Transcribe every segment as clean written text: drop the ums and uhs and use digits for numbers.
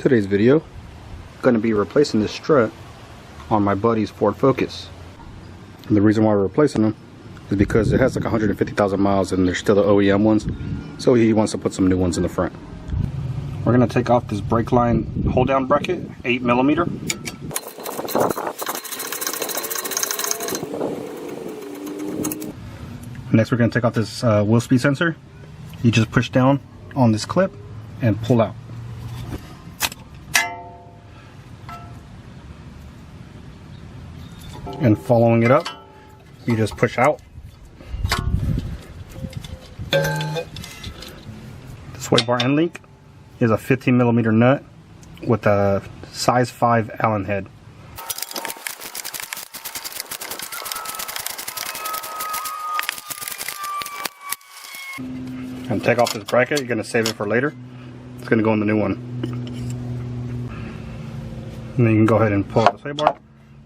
Today's video, going to be replacing this strut on my buddy's Ford Focus. And the reason why we're replacing them is because it has like 150,000 miles and they're still the OEM ones, so he wants to put some new ones in the front. We're going to take off this brake line hold down bracket, 8mm. Next we're going to take off this wheel speed sensor. You just push down on this clip and pull out. And following it up, you just push out. The sway bar end link is a 15mm nut with a size 5 Allen head. And take off this bracket. You're going to save it for later. It's going to go in the new one. And then you can go ahead and pull out the sway bar.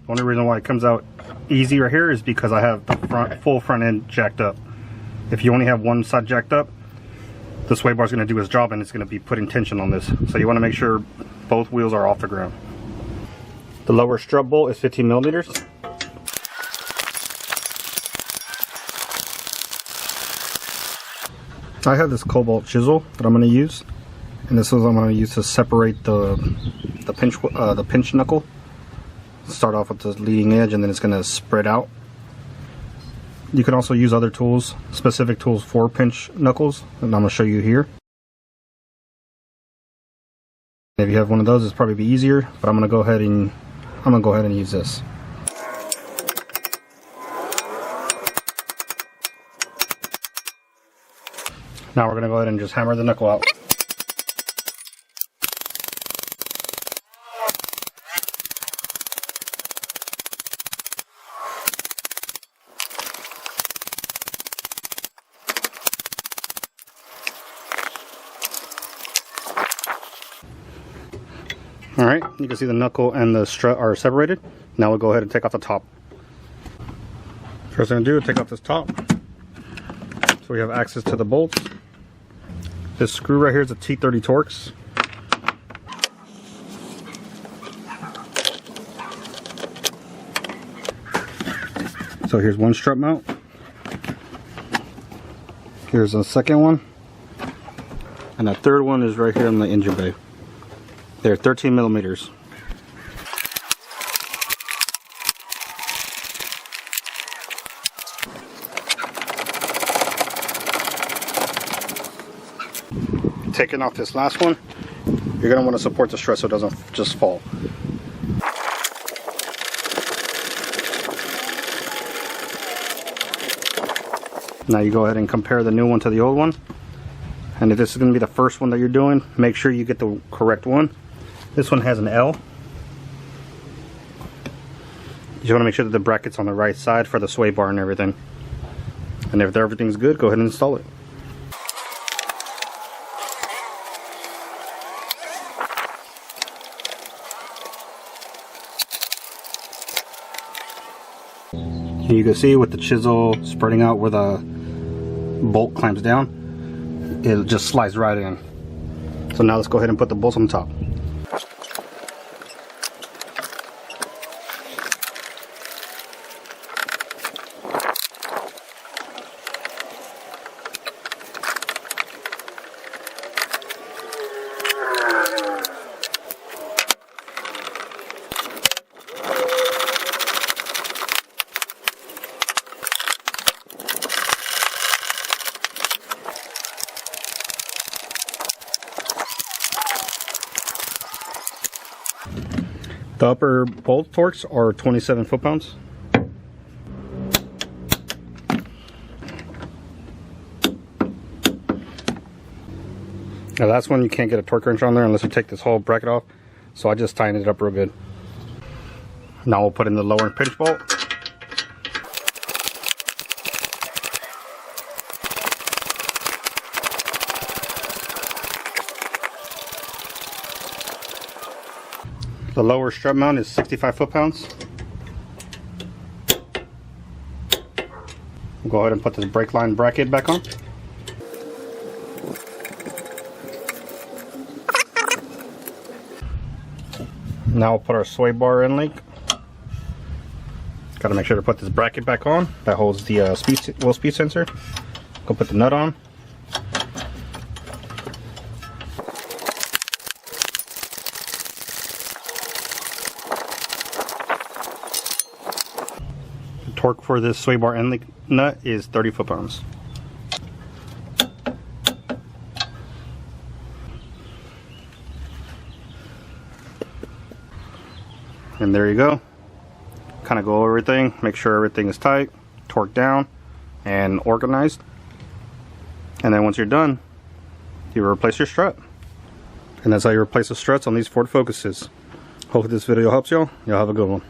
The only reason why it comes out easy right here is because I have the full front end jacked up. If you only have one side jacked up, the sway bar is going to do its job and it's going to be putting tension on this. So you want to make sure both wheels are off the ground. The lower strut bolt is 15mm. I have this cobalt chisel that I'm going to use, and this is what I'm going to use to separate the pinch knuckle. Start off with the leading edge and then it's going to spread out. You can also use other tools, specific tools for pinch knuckles, and I'm going to show you here. If you have one of those, it's probably be easier, but I'm going to go ahead and use this. Now we're going to go ahead and just hammer the knuckle out. Alright, you can see the knuckle and the strut are separated. Now we'll go ahead and take off the top. First thing I'm going to do is take off this top, so we have access to the bolts. This screw right here is a T30 Torx. So here's one strut mount. Here's a second one. And the third one is right here in the engine bay. They're 13mm. Taking off this last one, you're going to want to support the strut so it doesn't just fall. Now you go ahead and compare the new one to the old one. And if this is going to be the first one that you're doing, make sure you get the correct one. This one has an L. You just want to make sure that the bracket's on the right side for the sway bar and everything. And if everything's good, go ahead and install it. And you can see with the chisel spreading out where the bolt clamps down, it just slides right in. So now let's go ahead and put the bolts on the top. The upper bolt torques are 27 foot-pounds. Now that's one you can't get a torque wrench on there unless you take this whole bracket off. So I just tightened it up real good. Now we'll put in the lower pinch bolt. The lower strut mount is 65 foot-pounds. We'll go ahead and put this brake line bracket back on. Now we'll put our sway bar in link. Got to make sure to put this bracket back on that holds the wheel speed sensor. Go put the nut on. The torque for this sway bar end link nut is 30 foot-pounds. And there you go. Kind of go over everything, make sure everything is tight, torqued down, and organized. And then once you're done, you replace your strut. And that's how you replace the struts on these Ford Focuses. Hopefully this video helps y'all. Y'all have a good one.